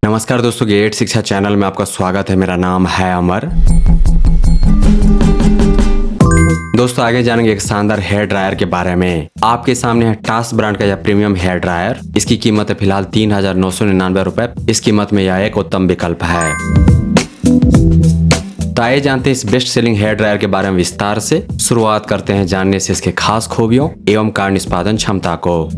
नमस्कार दोस्तों, गेट शिक्षा चैनल में आपका स्वागत है। मेरा नाम है अमर। दोस्तों आगे जानेंगे एक शानदार हेयर ड्रायर के बारे में। आपके सामने है टास ब्रांड का यह प्रीमियम हेयर ड्रायर। इसकी कीमत है फिलहाल 3,999 रुपए। इस कीमत में यह एक उत्तम विकल्प है। तो आइए जानते हैं इस बेस्ट सेलिंग हेयर ड्रायर के बारे में विस्तार से। शुरुआत करते हैं जानने से इसके खास खूबियों एवं कार्य निष्पादन क्षमता को।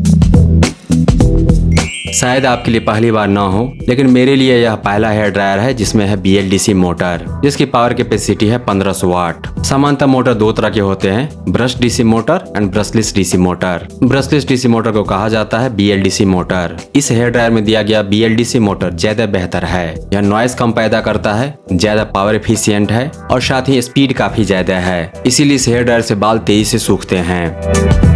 शायद आपके लिए पहली बार ना हो, लेकिन मेरे लिए यह पहला हेयर ड्रायर है जिसमें है BLDC मोटर, जिसकी पावर कैपेसिटी है 1500 वाट। सामान्यतः मोटर दो तरह के होते हैं, brush DC motor and brushless DC motor. Brushless DC motor को कहा जाता है BLDC मोटर। इस हेयर ड्रायर में दिया गया BLDC मोटर ज्यादा बेहतर है। यह नॉइस कम पैदा करता है, ज्यादा पावर एफिशिएंट है और साथ ही स्पीड काफी ज्यादा है। इसीलिए इस हेयर ड्रायर से बाल तेजी से सूखते हैं।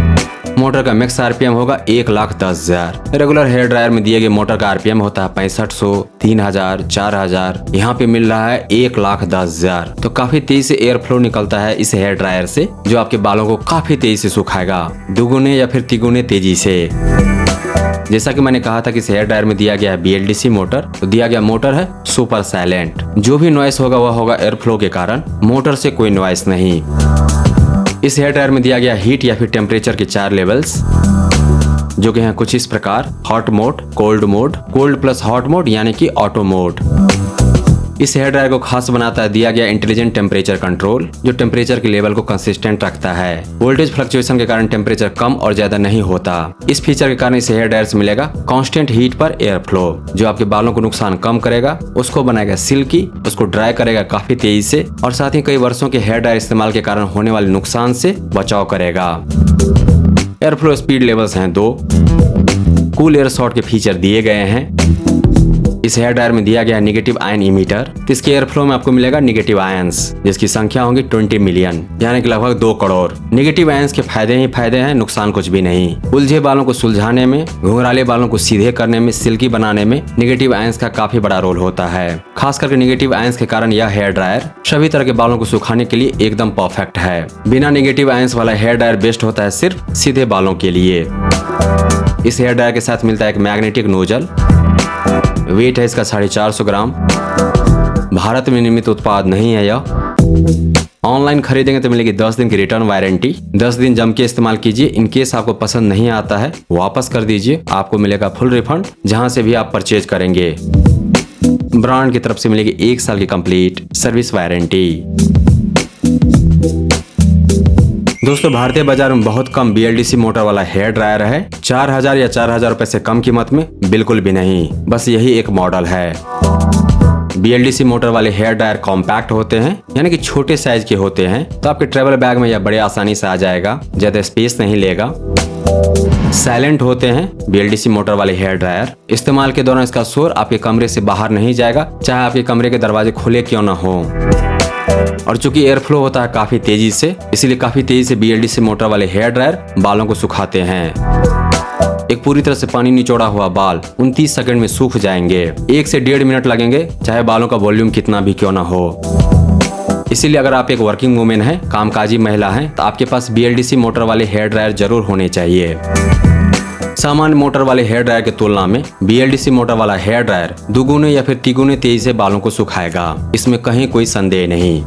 मोटर का मैक्स RPM होगा 1,10,000। रेगुलर हेयर ड्रायर में दिए गए मोटर का RPM होता है 6500, 3000, 4000। यहाँ पे मिल रहा है 1,10,000। तो काफी तेजी से एयर फ्लो निकलता है इस हेयर ड्रायर से, जो आपके बालों को काफी तेजी से सुखाएगा, दुगुने या फिर तिगुने तेजी से। जैसा कि मैंने कहा था कि इस हेयर ड्रायर में दिया गया है BLDC मोटर, तो दिया गया मोटर है सुपर साइलेंट। जो भी नॉइस होगा वह होगा एयर फ्लो के कारण, मोटर से कोई नॉइस नहीं। इस हेयर ड्रायर में दिया गया हीट या फिर टेम्परेचर के 4 लेवल्स, जो कि हैं कुछ इस प्रकार: hot mode, cold plus hot mode यानी कि ऑटो मोड। इस हेयर ड्रायर को खास बनाता है दिया गया इंटेलिजेंट टेम्परेचर कंट्रोल, जो टेम्परेचर के लेवल को कंसिस्टेंट रखता है। वोल्टेज फ्लक्चुएशन के कारण टेम्परेचर कम और ज्यादा नहीं होता। इस फीचर के कारण इस हेयर ड्रायर से मिलेगा कांस्टेंट हीट पर एयर फ्लो, जो आपके बालों को नुकसान कम करेगा, उसको बनाएगा सिल्की, उसको ड्राई करेगा काफी तेजी से और साथ ही कई वर्षों के हेयर ड्रायर इस्तेमाल के कारण होने वाले नुकसान से बचाव करेगा। एयर फ्लो स्पीड लेवल्स हैं 2। कूल एयर शॉट के फीचर दिए गए हैं। इस हेयर ड्रायर में दिया गया नेगेटिव आयन इमीटर। इसके एयर फ्लो में आपको मिलेगा नेगेटिव आयंस, जिसकी संख्या होगी 20 मिलियन, यानी कि लगभग 2 करोड़। नेगेटिव आयंस के फायदे ही फायदे हैं, नुकसान कुछ भी नहीं। उलझे बालों को सुलझाने में, घुंघराले बालों को सीधे करने में, सिल्की बनाने में नेगेटिव आयंस का काफी बड़ा रोल होता है। खास करके नेगेटिव आयंस के कारण यह हेयर ड्रायर सभी तरह के बालों को सुखाने के लिए एकदम परफेक्ट है। बिना नेगेटिव आयंस वाला हेयर ड्रायर बेस्ट होता है सिर्फ सीधे बालों के लिए। इस हेयर ड्रायर के साथ मिलता है एक मैग्नेटिक नोजल। वेट है इसका 450 ग्राम। भारत में निर्मित उत्पाद नहीं है यह। ऑनलाइन खरीदेंगे तो मिलेगी 10 दिन की रिटर्न वारंटी। 10 दिन जम के इस्तेमाल कीजिए। इन केस आपको पसंद नहीं आता है, वापस कर दीजिए, आपको मिलेगा फुल रिफंड जहां से भी आप परचेज करेंगे। ब्रांड की तरफ से मिलेगी 1 साल की कंप्लीट सर्विस वारंटी। दोस्तों भारतीय बाजार में बहुत कम BLDC मोटर वाला हेयर ड्रायर है। 4,000 या 4,000 रुपए से कम कीमत में बिल्कुल भी नहीं, बस यही एक मॉडल है। BLDC मोटर वाले हेयर ड्रायर कॉम्पैक्ट होते हैं, यानी कि छोटे साइज के होते हैं, तो आपके ट्रेवल बैग में यह बड़े आसानी से आ जाएगा, ज्यादा स्पेस नहीं लेगा। साइलेंट होते हैं BLDC मोटर वाले हेयर ड्रायर। इस्तेमाल के दौरान इसका शोर आपके कमरे से बाहर नहीं जाएगा, चाहे आपके कमरे के दरवाजे खुले क्यों न हो। और चूंकि एयर फ्लो होता है काफी तेजी से, इसीलिए काफी तेजी से BLDC मोटर वाले हेयर ड्रायर बालों को सुखाते हैं। एक पूरी तरह से पानी निचोड़ा हुआ बाल 29 सेकंड में सूख जाएंगे। 1 से 1.5 मिनट लगेंगे, चाहे बालों का वॉल्यूम कितना भी क्यों ना हो। इसीलिए अगर आप एक वर्किंग वुमेन है, कामकाजी महिला है, तो आपके पास BLDC मोटर वाले हेयर ड्रायर जरूर होने चाहिए। सामान्य मोटर वाले हेयर ड्रायर की तुलना में BLDC मोटर वाला हेयर ड्रायर दुगुने या फिर तिगुने तेजी से बालों को सुखाएगा, इसमें कहीं कोई संदेह नहीं।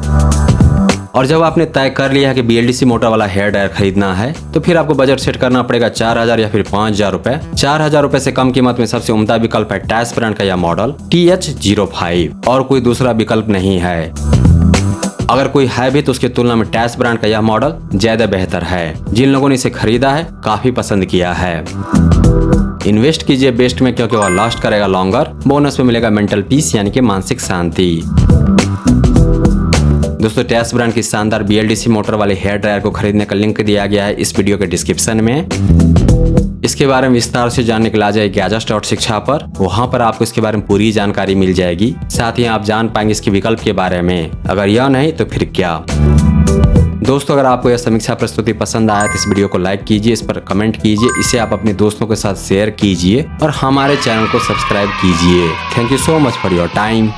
और जब आपने तय कर लिया है कि BLDC मोटर वाला हेयर ड्रायर खरीदना है, तो फिर आपको बजट सेट करना पड़ेगा 4,000 या फिर 5,000 रुपए। 4,000 रुपए से कम कीमत में सबसे उम्दा विकल्प है टास ब्रांड का यह मॉडल TH05, और कोई दूसरा विकल्प नहीं है। अगर कोई है भी तो उसकी तुलना में टास ब्रांड का यह मॉडल ज्यादा बेहतर है। जिन लोगों ने इसे खरीदा है काफी पसंद किया है। इन्वेस्ट कीजिए बेस्ट में, क्योंकि वह लास्ट करेगा लॉन्गर। बोनस में मिलेगा मेंटल पीस यानी कि मानसिक शांति। दोस्तों टास ब्रांड की शानदार BLDC मोटर वाले हेयर ड्रायर को खरीदने का लिंक दिया गया है इस वीडियो के डिस्क्रिप्शन में। इसके बारे में विस्तार से जानने के लिए आ जाइए Gadgets.शिक्षा पर। वहां पर आपको इसके बारे में पूरी जानकारी मिल जाएगी। साथ ही आप जान पाएंगे इसके विकल्प के बारे में। अगर यह नहीं तो फिर क्या। दोस्तों अगर आपको यह समीक्षा प्रस्तुति पसंद आया तो इस वीडियो को लाइक कीजिए, इस पर कमेंट कीजिए, इसे आप अपने दोस्तों के साथ शेयर कीजिए और हमारे चैनल को सब्सक्राइब कीजिए। Thank you so much for your time.